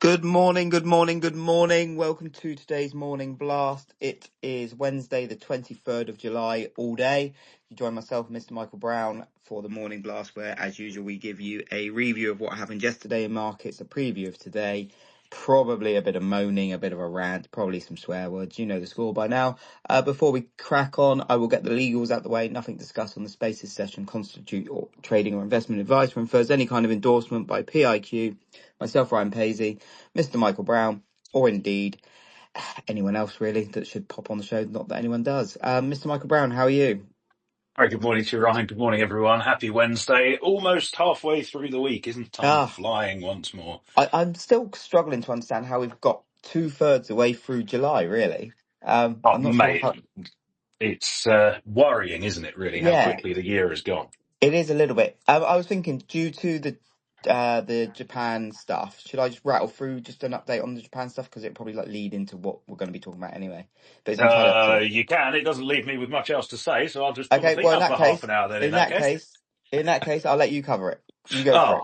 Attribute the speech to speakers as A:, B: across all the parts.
A: Good morning, good morning, good morning. Welcome to today's Morning Blast. It is Wednesday, the 23rd of July, all day. You join myself, Mr. Michael Brown, for the Morning Blast, where, as usual, we give you a review of what happened yesterday in markets, a preview of today, probably a bit of moaning, a bit of a rant, probably some swear words. You know the score by now. Before we crack on, I will get the legals out the way. Nothing discussed on the Spaces session constitute or trading or investment advice or infers any kind of endorsement by PIQ, myself, Ryan Paisley, Mr. Michael Brown, or indeed anyone else really that should pop on the show. Not that anyone does. Mr. Michael Brown, how are you?
B: Very good morning to you, Ryan. Good morning, everyone. Happy Wednesday. Almost halfway through the week. Isn't time
A: Ah,
B: flying once more?
A: I'm still struggling to understand how we've got 2/3 away through July, really.
B: Oh,
A: I'm not sure how.
B: mate, it's worrying, isn't it, really, how
A: Yeah,
B: quickly the year has gone?
A: it is a little bit. I was thinking, due to the Japan stuff, should I just rattle through just an update on the Japan stuff, because it probably lead into what we're going to be talking about anyway. But it's entirely up to you.
B: You can. It doesn't leave me with much else to say, so I'll just put my
A: Okay,
B: feet
A: well,
B: up for half an hour then, in
A: in
B: that
A: that
B: case.
A: case, I'll let you cover it. You go for
B: Oh,
A: it.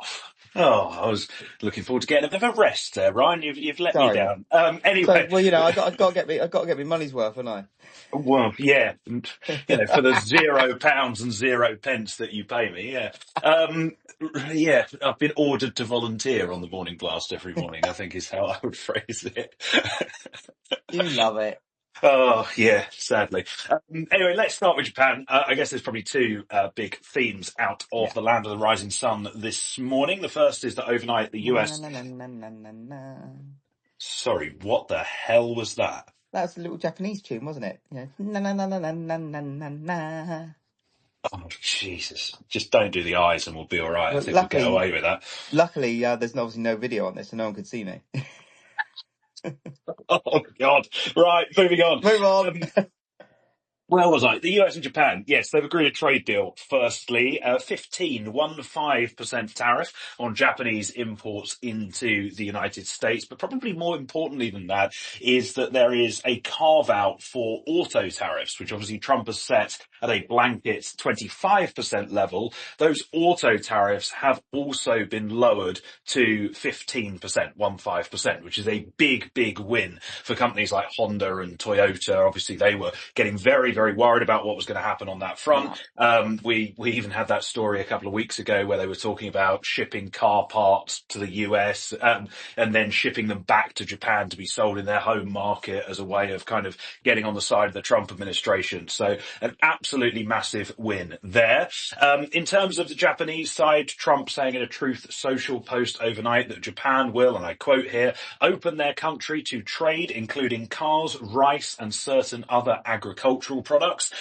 B: I was looking forward to getting a bit of a rest there, Ryan. You've let me
A: Sorry, mate.
B: down.
A: So,
B: Anyway.
A: well, I've got to get me money's worth, haven't
B: Well, yeah, and, for the
A: I?
B: £0 and 0 pence that you pay me, yeah. Um, yeah, I've been ordered to volunteer on the Morning Blast every morning, I think is how I would phrase it.
A: You love it.
B: Oh, yeah, sadly. Anyway, let's start with Japan. I guess there's probably two big themes out
A: Yeah.
B: of the land of the rising sun this morning. The first is that overnight the
A: Na,
B: US...
A: na, na, na, na, na, na.
B: Sorry, what the hell was that?
A: That was a little Japanese tune, wasn't it? Na na na na na na na na na.
B: Oh, Jesus. Just don't do the eyes and we'll be all right. I
A: Well,
B: think we'll get away with that.
A: there's obviously no video on this, so no one could see me.
B: Oh God! Right, moving on.
A: Move on.
B: Where was I? The US and Japan. Yes, they've agreed a trade deal. Firstly, 15% tariff on Japanese imports into the United States. But probably more importantly than that is that there is a carve out for auto tariffs, which obviously Trump has set at a blanket 25% level. Those auto tariffs have also been lowered to 15%, 15%, which is a big, big win for companies like Honda and Toyota. Obviously, they were getting very, very worried about what was going to happen on that front. We even had that story a couple of weeks ago where they were talking about shipping car parts to the US and then shipping them back to Japan to be sold in their home market as a way of kind of getting on the side of the Trump administration. So an absolutely massive win there. In terms of the Japanese side, Trump saying in a Truth Social post overnight that Japan will, and I quote here, open their country to trade, including cars, rice, and certain other agricultural products.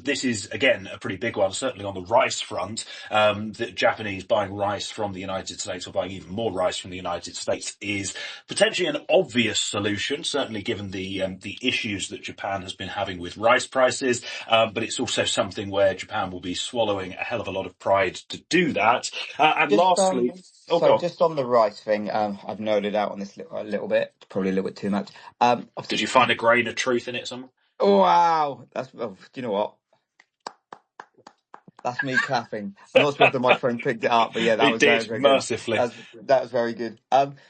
B: This is, again, a pretty big one, certainly on the rice front. The Japanese buying rice from the United States, or buying even more rice from the United States, is potentially an obvious solution, certainly given the issues that Japan has been having with rice prices. But it's also something where Japan will be swallowing a hell of a lot of pride to do that. And
A: Just
B: lastly, go
A: sorry,
B: on.
A: just on the rice thing, I've nerded out on this a little bit, probably a little bit too much.
B: Did
A: Obviously,
B: you find a grain of truth in it somewhere?
A: wow, do you know what? That's me clapping. I'm not sure if the microphone picked it up, but yeah, that
B: It
A: was very,
B: did,
A: very good.
B: mercifully.
A: That was very good.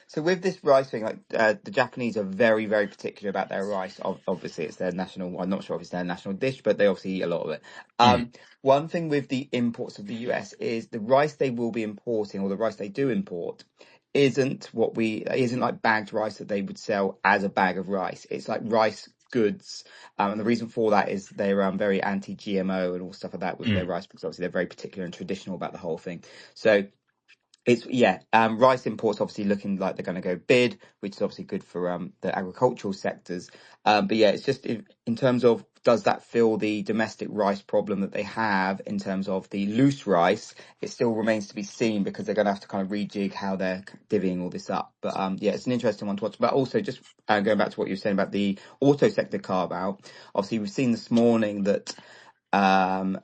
A: So with this rice thing, the Japanese are very, very particular about their rice. Obviously, it's their national. I'm not sure if it's their national dish, but they obviously eat a lot of it.
B: Mm.
A: One thing with the imports of the US is the rice they will be importing, or the rice they do import, isn't like bagged rice that they would sell as a bag of rice. It's like rice goods. And the reason for that is they're very anti-GMO and all stuff like that with their
B: Mm.
A: rice, because obviously they're very particular and traditional about the whole thing. So it's rice imports obviously looking like they're going to go bid, which is obviously good for the agricultural sectors. But yeah, it's just in terms of, does that fill the domestic rice problem that they have in terms of the loose rice? It still remains to be seen, because they're going to have to kind of rejig how they're divvying all this up. But yeah, it's an interesting one to watch. But also, just going back to what you were saying about the auto sector carve out, obviously we've seen this morning that the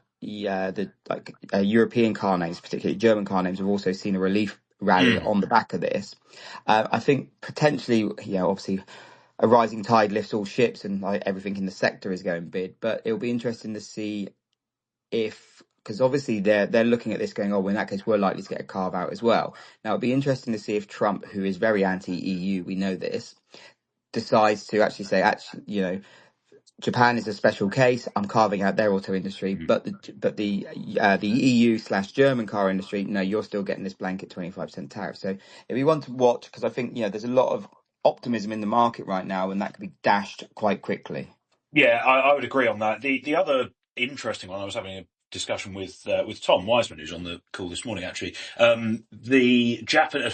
A: European car names, particularly German car names, have also seen a relief rally
B: Mm.
A: on the back of this. I think potentially, obviously a rising tide lifts all ships, and like everything in the sector is going bid. But it'll be interesting to see if because obviously they're looking at this going, oh, well, in that case, we're likely to get a carve out as well. Now, it'd be interesting to see if Trump, who is very anti-EU, we know this, decides to actually say, actually, Japan is a special case. I'm carving out their auto industry,
B: Mm.
A: but the EU slash German car industry, no, you're still getting this blanket 25% tariff. So if we want to watch, because I think there's a lot of optimism in the market right now, and that could be dashed quite quickly.
B: Yeah, I would agree on that. The other interesting one, I was having a discussion with Tom Wiseman, who's on the call this morning, actually. The Japan,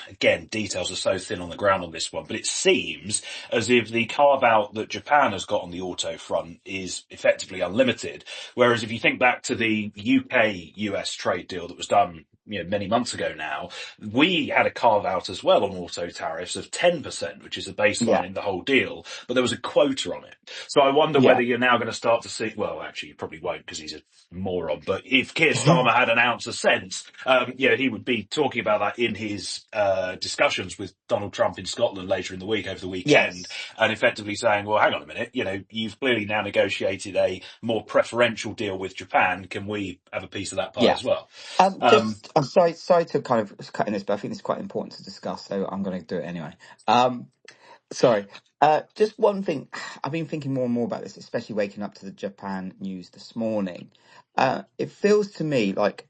B: again, details are so thin on the ground on this one, but it seems as if the carve out that Japan has got on the auto front is effectively unlimited. Whereas if you think back to the UK-US trade deal that was done, many months ago now, we had a carve out as well on auto tariffs of 10%, which is the baseline
A: Yeah,
B: in the whole deal, but there was a quota on it. So I wonder whether
A: yeah,
B: you're now going to start to see, well, actually, you probably won't because he's a moron, but if Keir Starmer had an ounce of sense, he would be talking about that in his discussions with Donald Trump in Scotland later in the week, over the weekend,
A: yes,
B: and effectively saying, well, hang on a minute, you've clearly now negotiated a more preferential deal with Japan. Can we have a piece of that pie
A: yeah.
B: as well? Um,
A: I'm sorry to kind of cut in this, but I think it's quite important to discuss, so I'm going to do it anyway. Um, Sorry. Just one thing. I've been thinking more and more about this, especially waking up to the Japan news this morning. It feels to me like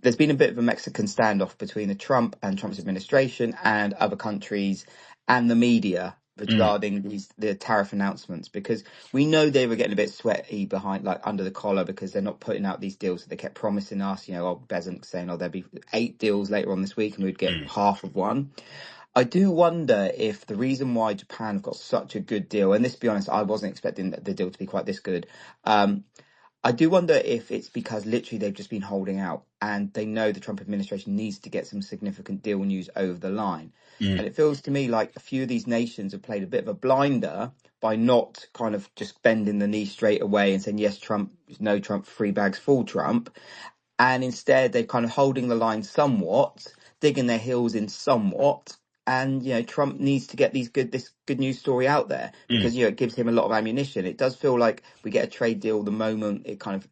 A: there's been a bit of a Mexican standoff between the Trump and Trump's administration and other countries and the media
B: mm,
A: regarding the tariff announcements, because we know they were getting a bit sweaty behind, like under the collar, because they're not putting out these deals that they kept promising us. Besant saying, there'll be 8 deals later on this week and we'd get
B: mm,
A: half of one. I do wonder if the reason why Japan have got such a good deal, and this, to be honest, I wasn't expecting the deal to be quite this good. I do wonder if it's because literally they've just been holding out and they know the Trump administration needs to get some significant deal news over the line. And
B: mm,
A: it feels to me like a few of these nations have played a bit of a blinder by not kind of just bending the knee straight away and saying, yes, Trump, no Trump, free bags, full Trump. And instead they're kind of holding the line somewhat, digging their heels in somewhat. And Trump needs to get this good news story out there
B: mm,
A: because it gives him a lot of ammunition. It does feel like we get a trade deal the moment it kind of,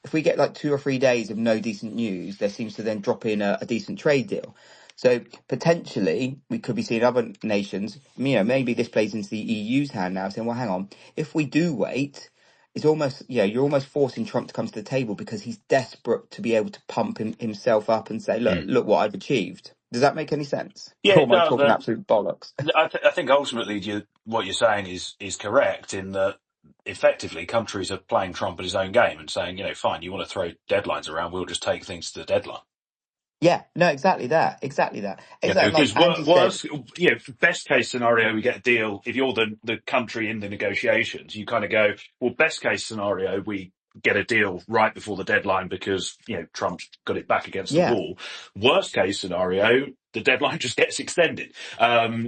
A: if we get like 2 or 3 days of no decent news, there seems to then drop in a decent trade deal. So potentially we could be seeing other nations, maybe this plays into the EU's hand now, saying, well, hang on, if we do wait, it's almost, you're almost forcing Trump to come to the table because he's desperate to be able to pump himself up and say,
B: mm.
A: look what I've achieved. Does that make any sense?
B: Yeah,
A: Or
B: it
A: am I
B: does.
A: talking absolute bollocks?
B: I think ultimately what you're saying is correct in that effectively countries are playing Trump at his own game and saying, fine, you want to throw deadlines around, we'll just take things to the deadline.
A: Yeah, no, exactly that. Exactly that. Exactly. Like
B: Because
A: Angie said,
B: worst, best case scenario, we get a deal. If you're the country in the negotiations, you kind of go, well, best case scenario, we get a deal right before the deadline because, Trump's got it back against the
A: yeah,
B: wall. Worst case scenario, the deadline just gets extended.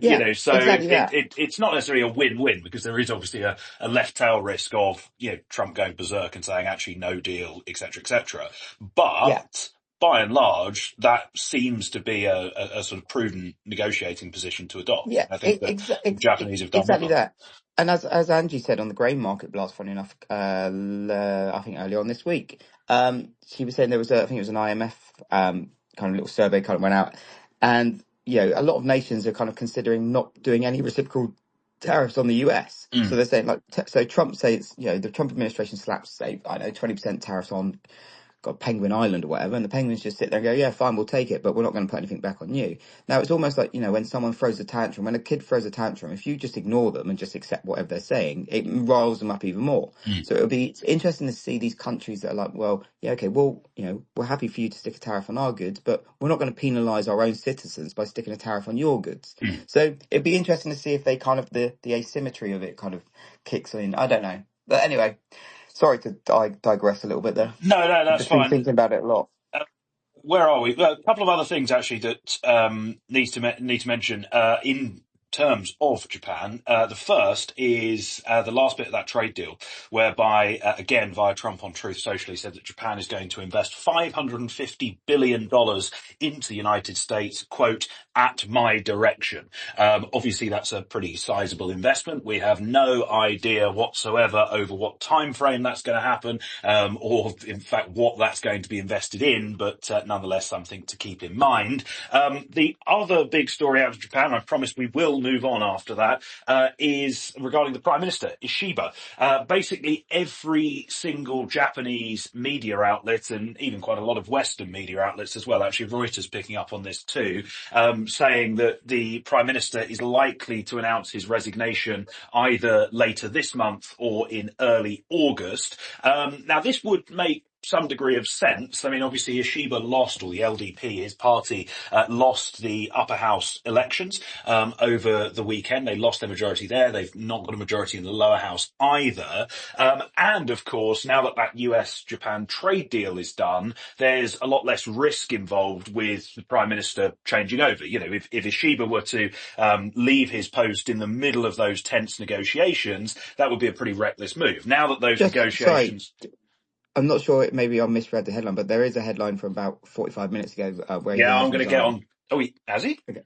A: yeah,
B: So
A: exactly that.
B: it's not necessarily a win-win because there is obviously a left tail risk of, Trump going berserk and saying actually no deal, et cetera, et cetera.
A: Yeah.
B: But by and large, that seems to be a sort of prudent negotiating position to adopt.
A: Yeah,
B: I think that the Japanese have done
A: exactly
B: well.
A: that. And as Angie said on the grain market blast, funny enough, I think earlier on this week, she was saying there was I think it was an IMF kind of little survey kind of went out, and a lot of nations are kind of considering not doing any reciprocal tariffs on the US. So
B: Mm,
A: they're saying like, so Trump says, the Trump administration slaps, say, I don't know, 20% tariffs on got Penguin Island or whatever, and the penguins just sit there and go, yeah, fine, we'll take it, but we're not going to put anything back on you. Now, it's almost like, when someone throws a tantrum, when a kid throws a tantrum, if you just ignore them and just accept whatever they're saying, it riles them up even more.
B: mm,
A: So it's interesting to see these countries that are like, well, yeah, okay, well, we're happy for you to stick a tariff on our goods, but we're not going to penalise our own citizens by sticking a tariff on your goods.
B: mm.
A: So it'd be interesting to see if they kind of, the asymmetry of it kind of kicks in. I don't know. But anyway, sorry to digress a little bit there.
B: No,
A: I've
B: that's
A: just been
B: fine.
A: thinking about it a lot.
B: Where are we? Well, a couple of other things actually that need to mention. In terms of Japan. The first is the last bit of that trade deal, whereby, again, via Trump on Truth Social, he said that Japan is going to invest $550 billion into the United States, quote, at my direction. Obviously, that's a pretty sizable investment. We have no idea whatsoever over what time frame that's going to happen, or in fact what that's going to be invested in, but nonetheless something to keep in mind. The other big story out of Japan, I promise we will move on after that, is regarding the Prime Minister, Ishiba. Basically every single Japanese media outlet, and even quite a lot of Western media outlets as well, actually Reuters picking up on this too, saying that the Prime Minister is likely to announce his resignation either later this month or in early August. Now, this would make some degree of sense. I mean, obviously, Ishiba lost, or the LDP, his party, lost the upper house elections over the weekend. They lost their majority there. They've not got a majority in the lower house either. And of course, now that that US-Japan trade deal is done, there's a lot less risk involved with the Prime Minister changing over. You know, if Ishiba were to leave his post in the middle of those tense negotiations, that would be a pretty reckless move. Now that those negotiations...
A: Sorry, I'm not sure, maybe I misread the headline, but there is a headline from about 45 minutes ago where he
B: Yeah,
A: has
B: I'm going to get
A: resigned.
B: on... Oh, has he?
A: Okay.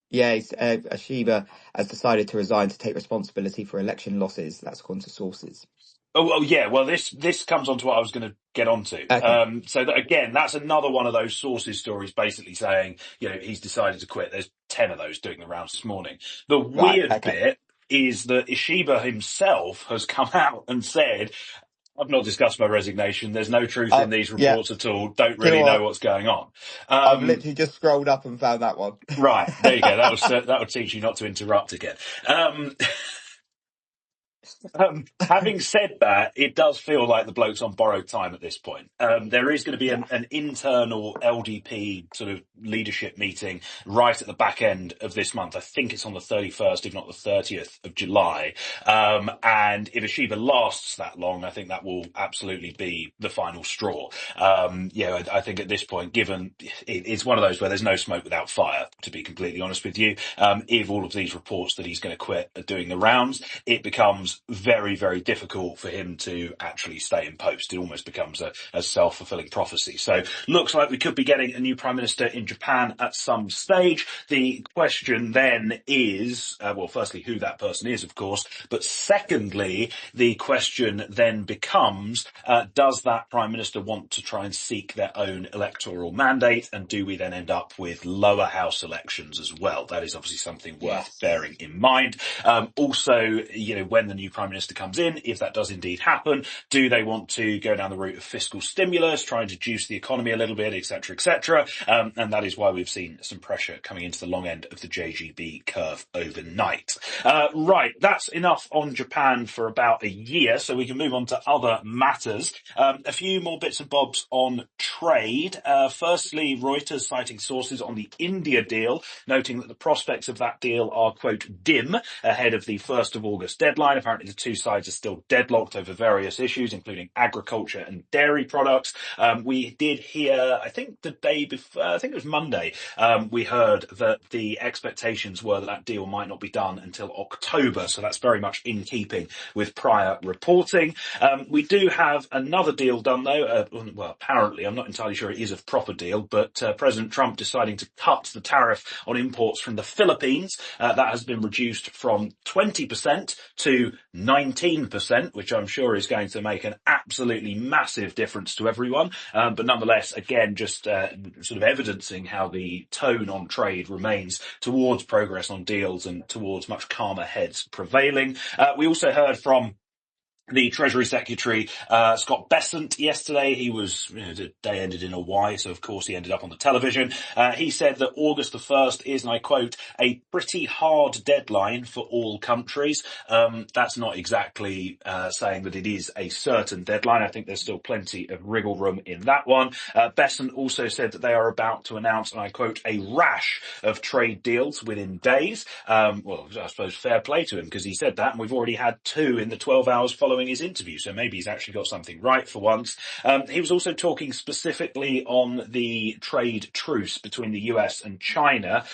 A: Yeah, Ashiba has decided to resign to take responsibility for election losses. That's according to sources.
B: Oh, yeah. Well, this comes on to what I was going to get onto.
A: Okay.
B: So that, again, that's another one of those sources stories basically saying, you know, he's decided to quit. There's 10 of those doing the rounds this morning. The
A: Right.
B: weird
A: Okay.
B: bit is that Ishiba himself has come out and said, I've not discussed my resignation. There's no truth in these
A: Yeah.
B: reports at all. Don't
A: Do you know
B: really know
A: what?
B: what's going on.
A: I've literally just scrolled up and found that one.
B: Right. There you go. That would teach you not to interrupt again. Having said that, it does feel like the bloke's on borrowed time at this point. There is going to be
A: Yeah.
B: an internal LDP sort of leadership meeting right at the back end of this month. I think it's on the 31st, if not the 30th of July. And if Ishiba lasts that long, I think that will absolutely be the final straw. I think at this point, given it's one of those where there's no smoke without fire, to be completely honest with you, if all of these reports that he's going to quit are doing the rounds, it becomes very, very difficult for him to actually stay in post. It almost becomes a self-fulfilling prophecy. So looks like we could be getting a new Prime Minister in Japan at some stage. The question then is, firstly, who that person is, of course, but secondly, the question then becomes, does that Prime Minister want to try and seek their own electoral mandate, and do we then end up with lower house elections as well? That is obviously something worth bearing in mind. Also, you know, when the new Prime Minister comes in, if that does indeed happen, do they want to go down the route of fiscal stimulus, try and juice the economy a little bit, etc., etc.? And that is why we've seen some pressure coming into the long end of the JGB curve overnight. Right, that's enough on Japan for about a year, so we can move on to other matters. A few more bits and bobs on trade. Firstly, Reuters citing sources on the India deal, noting that the prospects of that deal are, quote, dim ahead of the 1st of August deadline. Apparently the two sides are still deadlocked over various issues, including agriculture and dairy products. We did hear, I think the day before, I think it was Monday, we heard that the expectations were that that deal might not be done until October. So that's very much in keeping with prior reporting. We do have another deal done though. Apparently, I'm not entirely sure it is a proper deal, but President Trump deciding to cut the tariff on imports from the Philippines. That has been reduced from 20% to 19%, which I'm sure is going to make an absolutely massive difference to everyone. But nonetheless, again, just sort of evidencing how the tone on trade remains towards progress on deals and towards much calmer heads prevailing. We also heard from the Treasury Secretary, Scott Bessent, yesterday. He was, the day ended in a Y, so of course he ended up on the television. He said that August the 1st is, and I quote, a pretty hard deadline for all countries. That's not exactly saying that it is a certain deadline. I think there's still plenty of wriggle room in that one. Bessent also said that they are about to announce, and I quote, a rash of trade deals within days. I suppose fair play to him, because he said that, and we've already had two in the 12 hours following following his interview. So maybe he's actually got something right for once. He was also talking specifically on the trade truce between the US and China,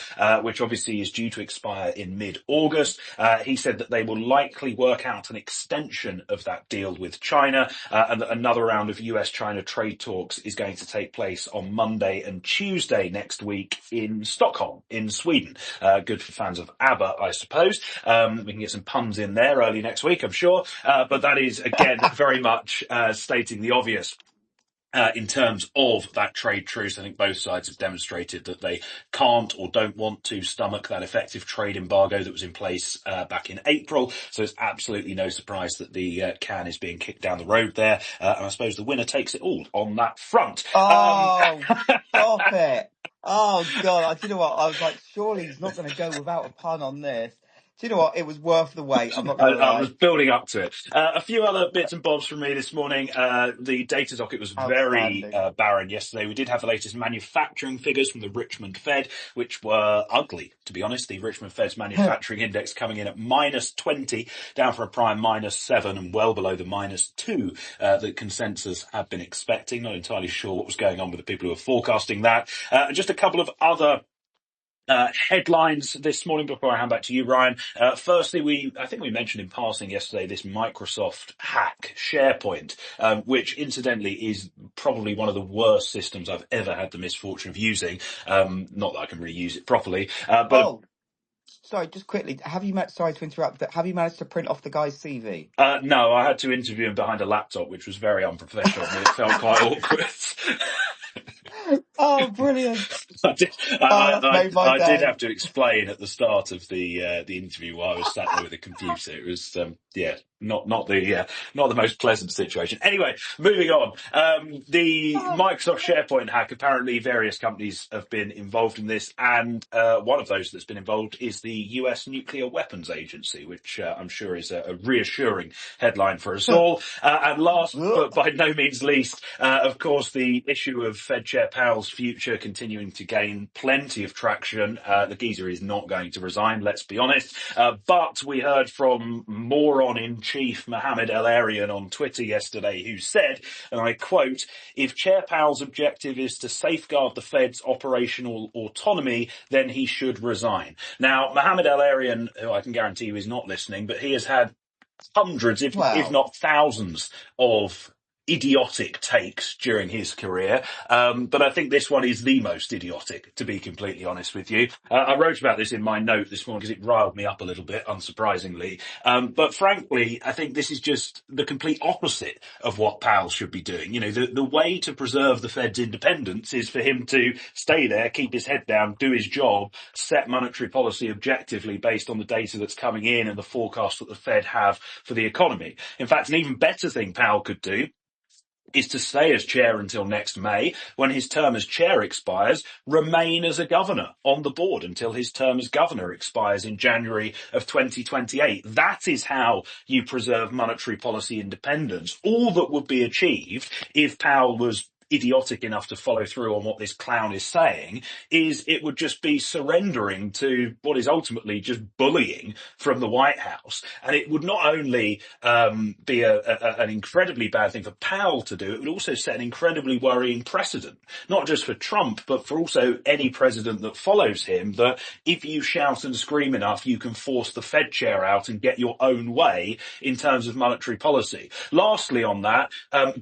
B: which obviously is due to expire in mid-August. He said that they will likely work out an extension of that deal with China, and that another round of US-China trade talks is going to take place on Monday and Tuesday next week in Stockholm, in Sweden. Good for fans of ABBA, I suppose. We can get some puns in there early next week, I'm sure. But that is, again, very much stating the obvious. In terms of that trade truce, I think both sides have demonstrated that they can't or don't want to stomach that effective trade embargo that was in place back in April. So it's absolutely no surprise that the can is being kicked down the road there. And I suppose the winner takes it all on that front.
A: Oh, stop it. Oh, God. Do you know what? I was like, surely he's not going to go without a pun on this. Do you know what? It was worth the wait. I'm not going to
B: I was
A: lie.
B: building up to it. A few other bits and bobs from me this morning. The data docket was very
A: Outstanding.
B: barren yesterday. We did have the latest manufacturing figures from the Richmond Fed, which were ugly, to be honest. The Richmond Fed's manufacturing index coming in at -20, down from a prime -7 and well below the -2 that consensus had been expecting. Not entirely sure what was going on with the people who were forecasting that. Just a couple of other headlines this morning before I hand back to you, Ryan. Firstly, I think we mentioned in passing yesterday this Microsoft hack, SharePoint, which incidentally is probably one of the worst systems I've ever had the misfortune of using. Not that I can really use it properly, but
A: Oh, sorry, just quickly. Sorry to interrupt, but have you managed to print off the guy's CV?
B: no, I had to interview him behind a laptop, which was very unprofessional and it felt quite awkward.
A: Oh, brilliant.
B: I did,
A: Oh, that's made my
B: I did
A: day.
B: have to explain at the start of the interview while I was sat there with the computer. It was not the most pleasant situation. Anyway, moving on. The Microsoft SharePoint hack. Apparently, various companies have been involved in this, and one of those that's been involved is the US Nuclear Weapons Agency, which I'm sure is a reassuring headline for us all. And last, but by no means least, of course, the issue of Fed Chair Powell's future continuing to gain plenty of traction. The geezer is not going to resign, let's be honest. But we heard from moron-in-chief Mohammed El-Arian on Twitter yesterday, who said, and I quote, "If Chair Powell's objective is to safeguard the Fed's operational autonomy, then he should resign." Now, Mohammed El-Arian, who I can guarantee you is not listening, but he has had hundreds, if
A: Wow.
B: not thousands, of idiotic takes during his career, but I think this one is the most idiotic, to be completely honest with you. I wrote about this in my note this morning because it riled me up a little bit, unsurprisingly. But frankly, I think this is just the complete opposite of what Powell should be doing. You know, the way to preserve the Fed's independence is for him to stay there, keep his head down, do his job, set monetary policy objectively based on the data that's coming in and the forecast that the Fed have for the economy. In fact, an even better thing Powell could do is to stay as chair until next May. When his term as chair expires, remain as a governor on the board until his term as governor expires in January of 2028. That is how you preserve monetary policy independence. All that would be achieved if Powell was idiotic enough to follow through on what this clown is saying is it would just be surrendering to what is ultimately just bullying from the White House. And it would not only be an incredibly bad thing for Powell to do, it would also set an incredibly worrying precedent, not just for Trump, but for also any president that follows him, that if you shout and scream enough, you can force the Fed chair out and get your own way in terms of monetary policy. Lastly on that,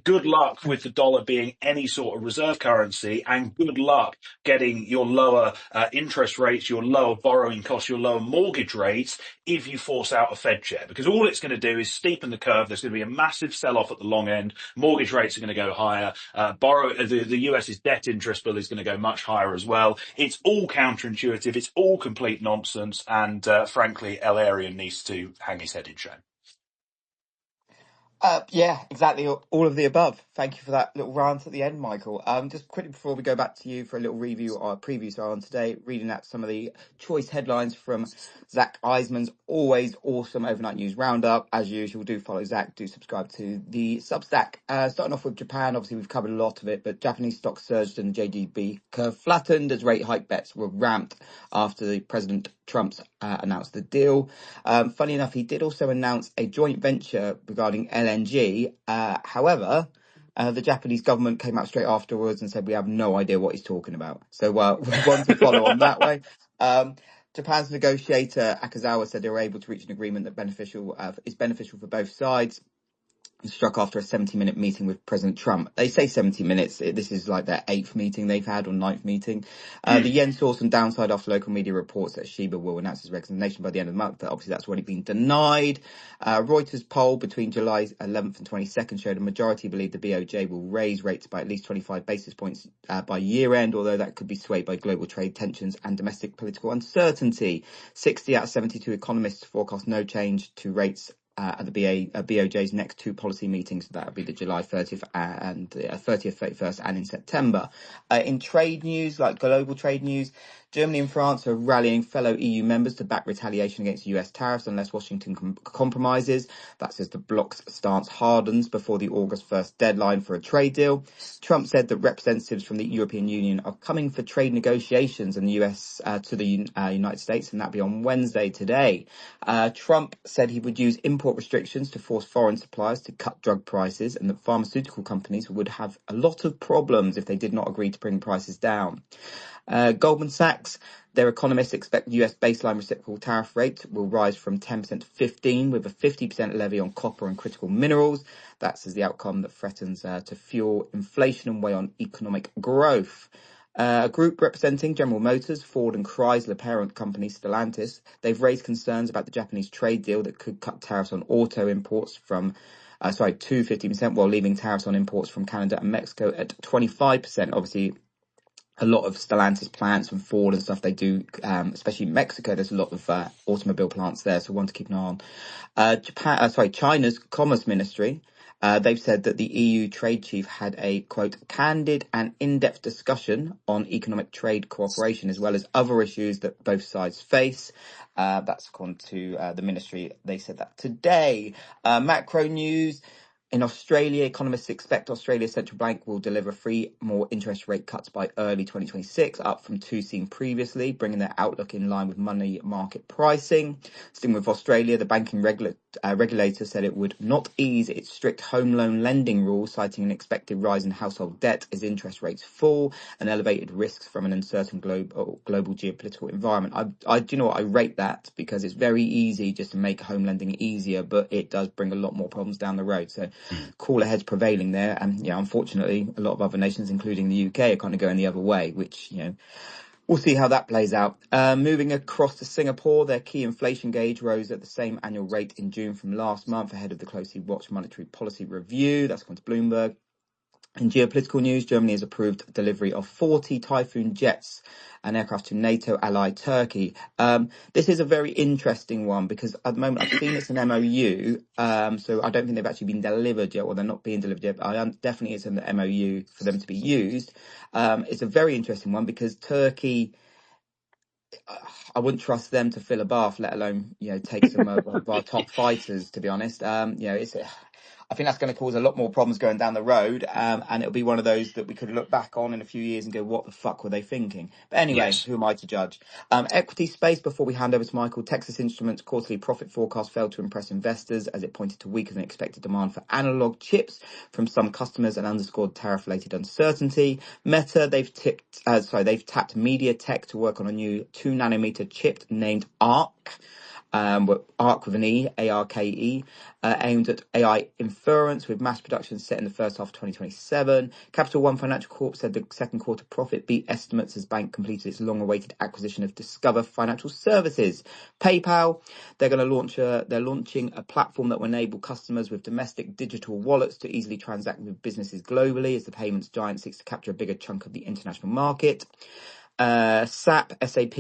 B: good luck with the dollar being any sort of reserve currency, and good luck getting your lower interest rates, your lower borrowing costs, your lower mortgage rates if you force out a Fed chair, because all it's going to do is steepen the curve. There's going to be a massive sell-off at the long end. Mortgage rates are going to go higher. The US's debt interest bill is going to go much higher as well. It's all counterintuitive. It's all complete nonsense. And frankly, El-Arian needs to hang his head in shame.
A: Yeah, exactly. All of the above. Thank you for that little rant at the end, Michael. Just quickly before we go back to you for a little review or preview on today, reading out some of the choice headlines from Zach Eisman's always awesome overnight news roundup. As usual, do follow Zach, do subscribe to the Substack. Starting off with Japan, obviously we've covered a lot of it, but Japanese stocks surged and the JGB curve flattened as rate hike bets were ramped after the President Trump's announced the deal. Funny enough, he did also announce a joint venture regarding LNG. However, the Japanese government came out straight afterwards and said, we have no idea what he's talking about. So one to follow on that way. Japan's negotiator Akazawa said they were able to reach an agreement that is beneficial for both sides. Struck after a 70-minute meeting with President Trump. They say 70 minutes. This is like their 8th meeting they've had, or 9th meeting. The yen saw some downside after local media reports that Shiba will announce his resignation by the end of the month. But obviously, that's already been denied. Reuters poll between July 11th and 22nd showed a majority believe the BOJ will raise rates by at least 25 basis points by year end, although that could be swayed by global trade tensions and domestic political uncertainty. 60 out of 72 economists forecast no change to rates at the BOJ's next two policy meetings. That would be the July 30th and 30th, 31st, and in September. In trade news, like global trade news, Germany and France are rallying fellow EU members to back retaliation against US tariffs unless Washington compromises. That's as the bloc's stance hardens before the August 1st deadline for a trade deal. Trump said that representatives from the European Union are coming for trade negotiations in the US to the United States, and that'll be on Wednesday today. Trump said he would use import restrictions to force foreign suppliers to cut drug prices, and that pharmaceutical companies would have a lot of problems if they did not agree to bring prices down. Goldman Sachs, their economists expect the US baseline reciprocal tariff rate will rise from 10% to 15%, with a 50% levy on copper and critical minerals. That's as the outcome that threatens to fuel inflation and weigh on economic growth. A group representing General Motors, Ford and Chrysler parent company Stellantis, they've raised concerns about the Japanese trade deal that could cut tariffs on auto imports to 50%, while leaving tariffs on imports from Canada and Mexico at 25%. Obviously, a lot of Stellantis plants and Ford and stuff they do, especially in Mexico, there's a lot of automobile plants there, so one to keep an eye on. China's Commerce Ministry, they've said that the EU trade chief had a, quote, candid and in-depth discussion on economic trade cooperation, as well as other issues that both sides face. That's according to the ministry. They said that today. Macro news. In Australia, economists expect Australia's central bank will deliver 3 more interest rate cuts by early 2026, up from 2 seen previously, bringing their outlook in line with money market pricing. Sticking with Australia, the banking regulator said it would not ease its strict home loan lending rules, citing an expected rise in household debt as interest rates fall and elevated risks from an uncertain global geopolitical environment. Do you know what? I rate that because it's very easy just to make home lending easier, but it does bring a lot more problems down the road. So cooler heads prevailing there, and unfortunately a lot of other nations, including the UK, are kind of going the other way, which we'll see how that plays out. Moving across to Singapore, their key inflation gauge rose at the same annual rate in June from last month, ahead of the closely watched monetary policy review. That's according to Bloomberg. In geopolitical news, Germany has approved delivery of 40 Typhoon jets and aircraft to NATO ally Turkey. This is a very interesting one because at the moment I've seen it's an MOU, so I don't think they've actually been delivered yet, or they're not being delivered yet, but definitely it's an MOU for them to be used. It's a very interesting one because Turkey, I wouldn't trust them to fill a bath, let alone take some of our top fighters, to be honest. I think that's going to cause a lot more problems going down the road, and it'll be one of those that we could look back on in a few years and go, what the fuck were they thinking? But anyway,
B: Yes.
A: Who am I to judge? Equity space, before we hand over to Michael. Texas Instruments' quarterly profit forecast failed to impress investors as it pointed to weaker than expected demand for analog chips from some customers and underscored tariff-related uncertainty. Meta, they've tapped MediaTek to work on a new 2-nanometer chip named ARC. ARC with an E, ARKE, aimed at AI inference, with mass production set in the first half of 2027. Capital One Financial Corp said the second quarter profit beat estimates as bank completed its long-awaited acquisition of Discover Financial Services. PayPal, they're launching a platform that will enable customers with domestic digital wallets to easily transact with businesses globally as the payments giant seeks to capture a bigger chunk of the international market. SAP,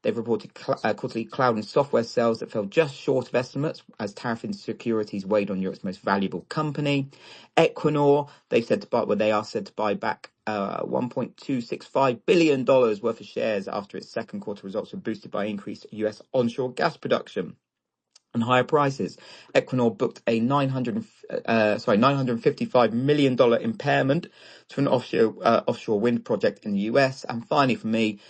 A: they've reported quarterly cloud and software sales that fell just short of estimates as tariff insecurities weighed on Europe's most valuable company. Equinor, they are said to buy back $1.265 billion worth of shares after its second quarter results were boosted by increased US onshore gas production and higher prices. Equinor booked a $955 million impairment to an offshore wind project in the US. And finally, for me,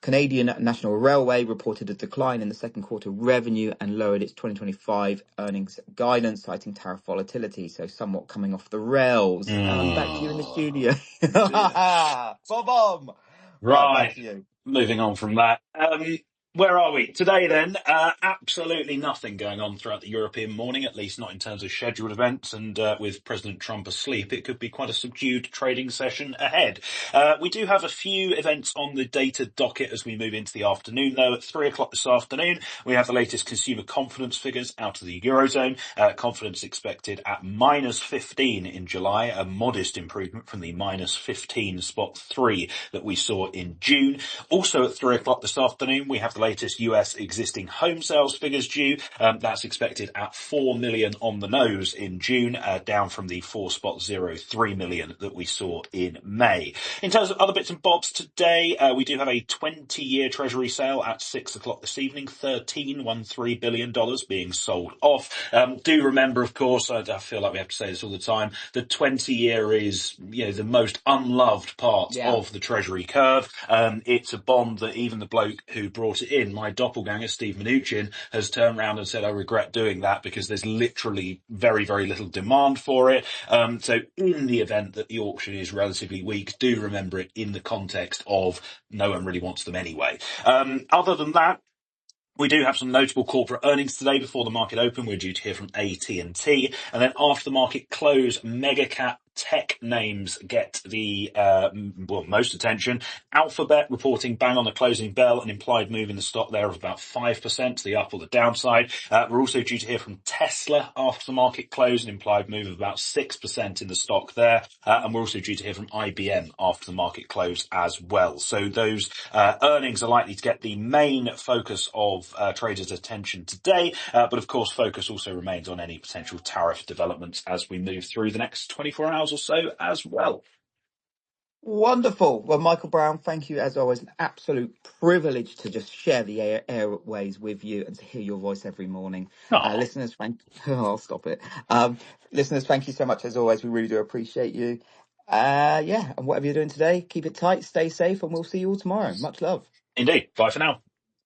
A: Canadian National Railway reported a decline in the second quarter revenue and lowered its 2025 earnings guidance, citing tariff volatility. So somewhat coming off the rails. Back to you in the studio. Bob. Right, back
B: Right.
A: to you.
B: Moving on from that. Where are we? Today then, absolutely nothing going on throughout the European morning, at least not in terms of scheduled events, and with President Trump asleep, it could be quite a subdued trading session ahead. We do have a few events on the data docket as we move into the afternoon, though. At 3 o'clock this afternoon, we have the latest consumer confidence figures out of the Eurozone. Confidence expected at -15 in July, a modest improvement from the -15.3 that we saw in June. Also at 3 o'clock this afternoon, we have the latest US existing home sales figures due. That's expected at 4 million on the nose in June, down from the 4.03 million that we saw in May. In terms of other bits and bobs today, we do have a 20-year Treasury sale at 6 o'clock this evening, $13.13 billion being sold off. Do remember, of course, I feel like we have to say this all the time, the 20-year is, the most unloved part of the Treasury curve. It's a bond that even the bloke who brought it in, my doppelganger, Steve Mnuchin, has turned around and said, I regret doing that because there's literally very, very little demand for it. So in the event that the auction is relatively weak, do remember it in the context of no one really wants them anyway. Other than that, we do have some notable corporate earnings today before the market open. We're due to hear from AT&T. And then after the market close, mega cap tech names get the most attention. Alphabet reporting bang on the closing bell, an implied move in the stock there of about 5% to the up or the downside. We're also due to hear from Tesla after the market close, an implied move of about 6% in the stock there. And we're also due to hear from IBM after the market close as well. So those earnings are likely to get the main focus of traders' attention today. But of course, focus also remains on any potential tariff developments as we move through the next 24 hours or so as well.
A: Wonderful. Well, Michael Brown, thank you as always. An absolute privilege to just share the airways with you and to hear your voice every morning. Listeners, I'll stop it. Listeners, thank you so much as always. We really do appreciate you. And whatever you're doing today, keep it tight, stay safe, and we'll see you all tomorrow. Much love.
B: Indeed. Bye for now.